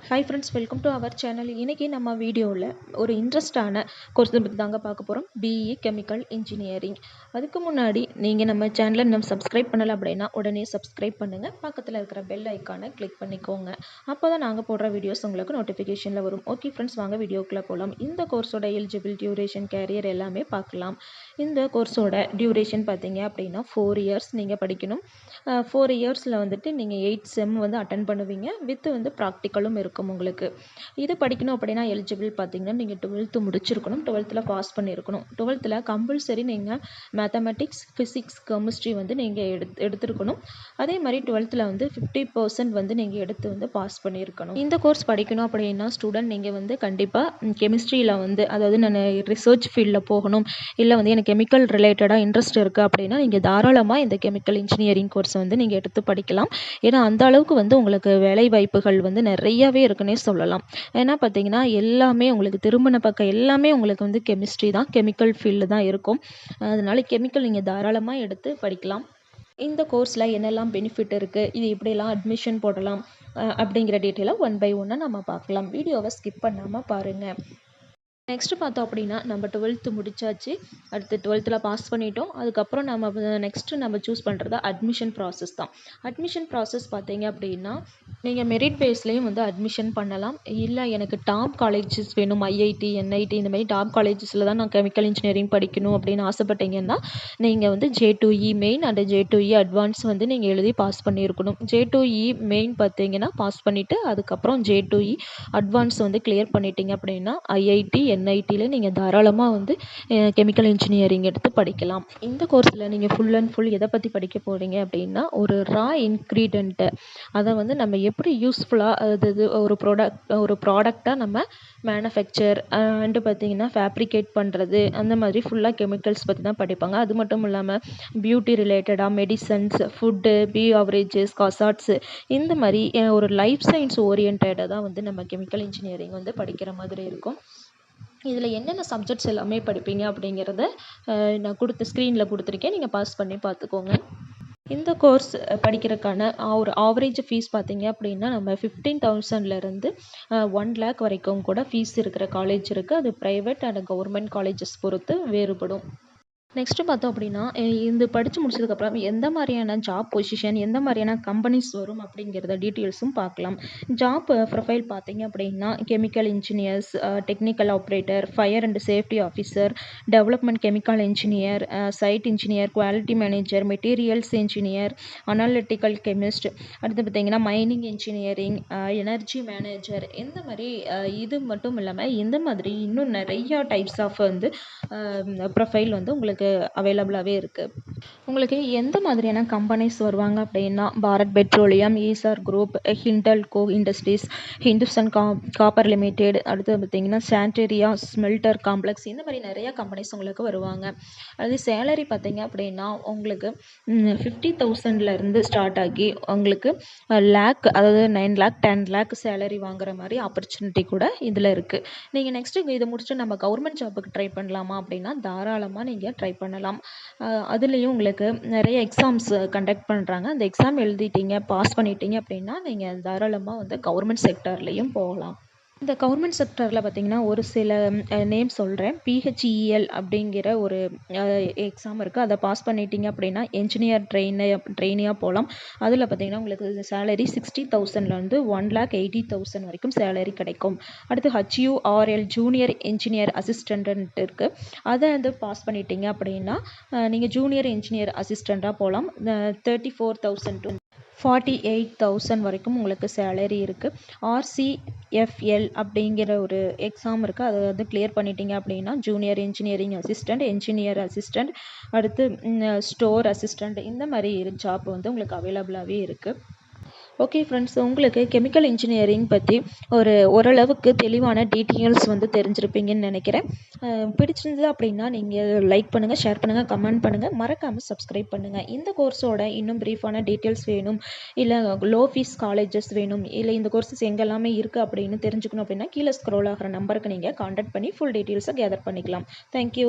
Hi friends, welcome to our channel. இன்றைக்கி நம்ம வீடியோவில் ஒரு இன்ட்ரெஸ்டான கோர்ஸ் பற்றி தாங்க பார்க்க போகிறோம். BE chemical engineering. அதுக்கு முன்னாடி நீங்கள் நம்ம சேனலை நம்ம சப்ஸ்கிரைப் பண்ணலை அப்படின்னா உடனே சப்ஸ்கிரைப் பண்ணுங்கள். பக்கத்தில் இருக்கிற பெல் ஐக்கானை கிளிக் பண்ணிக்கோங்க. அப்போ தான் நாங்கள் போடுற வீடியோஸ் உங்களுக்கு நோட்டிஃபிகேஷனில் வரும். ஓகே ஃப்ரெண்ட்ஸ், வாங்க வீடியோக்குள்ளே போகலாம். இந்த கோர்ஸோட எலிஜிபிள் டியூரேஷன், கேரியர் எல்லாமே பார்க்கலாம். இந்த கோர்ஸோட டியூரேஷன் பார்த்தீங்க அப்படின்னா 4 இயர்ஸ் நீங்கள் படிக்கணும். 4 இயர்ஸில் வந்துட்டு நீங்கள் 8 செம் வந்து அட்டன் பண்ணுவீங்க. வித் வந்து ப்ராக்டிக்கலும் இருக்கும் உங்களுக்கு. இது படிக்கணும் அப்படின்னா எலிஜிபிள் பார்த்தீங்கன்னா நீங்கள் 12th முடிச்சிருக்கணும். 12th பாஸ் பண்ணியிருக்கணும். 12th கம்பல்சரி நீங்கள் மேத்தமெட்டிக்ஸ், ஃபிசிக்ஸ், கெமிஸ்ட்ரி வந்து நீங்கள் எடுத்துருக்கணும். அதே மாதிரி 12th வந்து 50% வந்து நீங்கள் எடுத்து வந்து பாஸ் பண்ணியிருக்கணும். இந்த கோர்ஸ் படிக்கணும் அப்படின்னா ஸ்டூடெண்ட் நீங்கள் வந்து கண்டிப்பாக கெமிஸ்ட்ரியில் வந்து, அதாவது நான் ரிசர்ச் ஃபீல்டில் போகணும், இல்லை வந்து எனக்கு கெமிக்கல் ரிலேட்டடாக இன்ட்ரெஸ்ட் இருக்குது அப்படின்னா நீங்கள் தாராளமாக இந்த கெமிக்கல் இன்ஜினியரிங் கோர்ஸ் வந்து நீங்கள் எடுத்து படிக்கலாம். ஏன்னா அந்த அளவுக்கு வந்து உங்களுக்கு வேலை வாய்ப்புகள் வந்து நிறையவே இருக்குன்னே சொல்லலாம். ஏன்னா பார்த்தீங்கன்னா எல்லாமே உங்களுக்கு திருமண பக்கம் எல்லாமே உங்களுக்கு வந்து கெமிஸ்ட்ரி தான், கெமிக்கல் ஃபீல்டு தான் இருக்கும். அதனால கெமிக்கல் நீங்கள் தாராளமாக எடுத்து படிக்கலாம். இந்த கோர்ஸில் என்னெல்லாம் பெனிஃபிட் இருக்குது, இது எப்படியெல்லாம் அட்மிஷன் போடலாம் அப்படிங்கிற டீட்டெயிலாக 1 by 1 நம்ம பார்க்கலாம். வீடியோவை ஸ்கிப் பண்ணாமல் பாருங்கள். நெக்ஸ்ட்டு பார்த்தோம் அப்படின்னா நம்ம 12th முடிச்சாச்சு. அடுத்து 12th பாஸ் பண்ணிட்டோம். அதுக்கப்புறம் நெக்ஸ்ட்டு நம்ம சூஸ் பண்ணுறது அட்மிஷன் ப்ராசஸ் தான். அட்மிஷன் ப்ராசஸ் பார்த்தீங்க அப்படின்னா நீங்கள் மெரிட் பேஸ்லேயும் வந்து அட்மிஷன் பண்ணலாம். இல்லை எனக்கு டாப் காலேஜஸ் வேணும், ஐஐடி, என்ஐடி இந்த மாதிரி டாப் காலேஜஸில் தான் நான் கெமிக்கல் இன்ஜினியரிங் படிக்கணும் அப்படின்னு ஆசைப்பட்டீங்கன்னா நீங்கள் வந்து J2E main and J2E advance வந்து நீங்கள் எழுதி பாஸ் பண்ணியிருக்கணும். J2E மெயின் பார்த்தீங்கன்னா பாஸ் பண்ணிவிட்டு அதுக்கப்புறம் J2E அட்வான்ஸ் வந்து கிளியர் பண்ணிட்டீங்க அப்படின்னா ஐஐடி, என்ஐடியில் நீங்கள் தாராளமாக வந்து கெமிக்கல் இன்ஜினியரிங் எடுத்து படிக்கலாம். இந்த கோர்ஸில் நீங்கள் ஃபுல் அண்ட் ஃபுல் எதை பற்றி படிக்க போகிறீங்க அப்படின்னா ஒரு ரா இன்க்ரீடியண்ட்டு, அதை வந்து நம்ம எப்படி யூஸ்ஃபுல்லாக, அதாவது ஒரு ப்ராடக்டாக நம்ம மேனுஃபேக்சர் அண்டு பார்த்திங்கன்னா ஃபேப்ரிகேட் பண்ணுறது, அந்த மாதிரி ஃபுல்லாக கெமிக்கல்ஸ் பற்றி தான் படிப்பாங்க. அது மட்டும் இல்லாமல் பியூட்டி ரிலேட்டடாக மெடிசன்ஸ், ஃபுட்டு, ஆவரேஜஸ், காசாட்ஸு, இந்த மாதிரி ஒரு லைஃப் சயின்ஸ் ஓரியன்டாக தான் வந்து நம்ம கெமிக்கல் இன்ஜினியரிங் வந்து படிக்கிற மாதிரி இருக்கும். இதில் என்னென்ன சப்ஜெக்ட்ஸ் எல்லாமே படிப்பீங்க அப்படிங்கிறத நான் ஸ்க்ரீனில் கொடுத்துருக்கேன், நீங்கள் பாஸ் பண்ணி பார்த்துக்கோங்க. இந்த கோர்ஸ் படிக்கிறதுக்கான ஒரு ஆவரேஜ் ஃபீஸ் பார்த்தீங்க அப்படின்னா நம்ம 15,000லேருந்து 1 lakh வரைக்கும் கூட ஃபீஸ் இருக்கிற காலேஜ் இருக்குது. அது ப்ரைவேட் அண்ட் கவர்மெண்ட் காலேஜஸ் பொறுத்து வேறுபடும். நெக்ஸ்ட்டு பார்த்தோம் அப்படின்னா இந்த படித்து முடிச்சதுக்கப்புறம் எந்த மாதிரியான ஜாப் பொசிஷன், எந்த மாதிரியான கம்பெனிஸ் வரும் அப்படிங்கிறத டீட்டெயில்ஸும் பார்க்கலாம். ஜாப் ப்ரொஃபைல் பார்த்தீங்க அப்படின்னா chemical engineers, technical operator, fire and safety officer, development chemical engineer, site engineer, quality manager, materials engineer, analytical chemist, அடுத்து பார்த்தீங்கன்னா மைனிங் இன்ஜினியரிங், எனர்ஜி மேனேஜர், இந்த மாதிரி இது மட்டும் இல்லாமல் இந்த மாதிரி இன்னும் நிறையா டைப்ஸ் ஆஃப் வந்து ப்ரொஃபைல் வந்து உங்களுக்கு அவைலபிளாகவே இருக்குது. உங்களுக்கு எந்த மாதிரியான கம்பெனிஸ் வருவாங்க அப்படின்னா Bharat Petroleum, Essar group, Hindalco industries, Hindustan copper limited, அடுத்து பார்த்திங்கன்னா சாண்டேரியா ஸ்மெல்டர் காம்ப்ளெக்ஸ், இந்த மாதிரி நிறையா கம்பெனிஸ் உங்களுக்கு வருவாங்க. அது சேலரி பார்த்திங்க அப்படின்னா உங்களுக்கு 50,000லேருந்து ஸ்டார்ட் ஆகி உங்களுக்கு லேக், அதாவது 9 lakh 10 lakh சேலரி வாங்குற மாதிரி ஆப்பர்ச்சுனிட்டி கூட இதில் இருக்குது. நீங்கள் நெக்ஸ்ட்டு இதை முடிச்சுட்டு நம்ம கவர்மெண்ட் ஜாபுக்கு ட்ரை பண்ணலாமா அப்படின்னா தாராளமாக நீங்கள் ட்ரை பண்ணலாம். அதுலேயும் உங்களுக்கு நிறைய எக்ஸாம்ஸ் கண்டக்ட் பண்ணுறாங்க. அந்த எக்ஸாம் எழுதிட்டீங்க, பாஸ் பண்ணிட்டீங்க அப்படின்னா நீங்கள் தாராளமாக வந்து கவர்மெண்ட் செக்டார்லேயும் போகலாம். இந்த கவர்மெண்ட் செக்டரில் பார்த்திங்கன்னா ஒரு சில நேம் சொல்கிறேன். PHEL அப்படிங்கிற ஒரு எக்ஸாம் இருக்குது. அதை பாஸ் பண்ணிட்டீங்க அப்படின்னா என்ஜினியர் ட்ரெயினியாக போகலாம். அதில் பார்த்திங்கன்னா உங்களுக்கு சேலரி 60,000லேருந்து 1,80,000 வரைக்கும் சேலரி கிடைக்கும். அடுத்து HURL ஜூனியர் இன்ஜினியர் அசிஸ்டன்ட் இருக்குது. அதை வந்து பாஸ் பண்ணிட்டீங்க அப்படின்னா நீங்கள் ஜூனியர் இன்ஜினியர் அசிஸ்டண்ட்டாக போகலாம். 34,000 to 48,000 வரைக்கும் உங்களுக்கு சேலரி இருக்குது. RCFL அப்படிங்கிற ஒரு எக்ஸாம் இருக்குது. அதை வந்து கிளியர் பண்ணிட்டீங்க அப்படின்னா junior engineering assistant, engineer assistant, அடுத்து ஸ்டோர் அசிஸ்டண்ட், இந்த மாதிரி ஜாப் வந்து உங்களுக்கு அவைலபிளாகவே இருக்குது. ஓகே ஃப்ரெண்ட்ஸ், உங்களுக்கு கெமிக்கல் இன்ஜினியரிங் பற்றி ஓரளவுக்கு தெளிவான டீட்டெயில்ஸ் வந்து தெரிஞ்சிருப்பீங்கன்னு நினைக்கிறேன். பிடிச்சிருந்தது அப்படின்னா நீங்கள் லைக் பண்ணுங்கள், ஷேர் பண்ணுங்கள், கமெண்ட் பண்ணுங்கள், மறக்காமல் சப்ஸ்கிரைப் பண்ணுங்கள். இந்த கோர்ஸோட இன்னும் ப்ரீஃபான டீட்டெயில்ஸ் வேணும், இல்லை லோ ஃபீஸ் காலேஜஸ் வேணும், இல்லை இந்த கோர்ஸஸ் எங்கெல்லாமே இருக்குது அப்படின்னு தெரிஞ்சுக்கணும் அப்படின்னா கீழே ஸ்க்ரோல் ஆகிற நம்பருக்கு நீங்கள் கான்டாக்ட் பண்ணி ஃபுல் டீட்டெயில்ஸை கேதர் பண்ணிக்கலாம். தேங்க்யூ.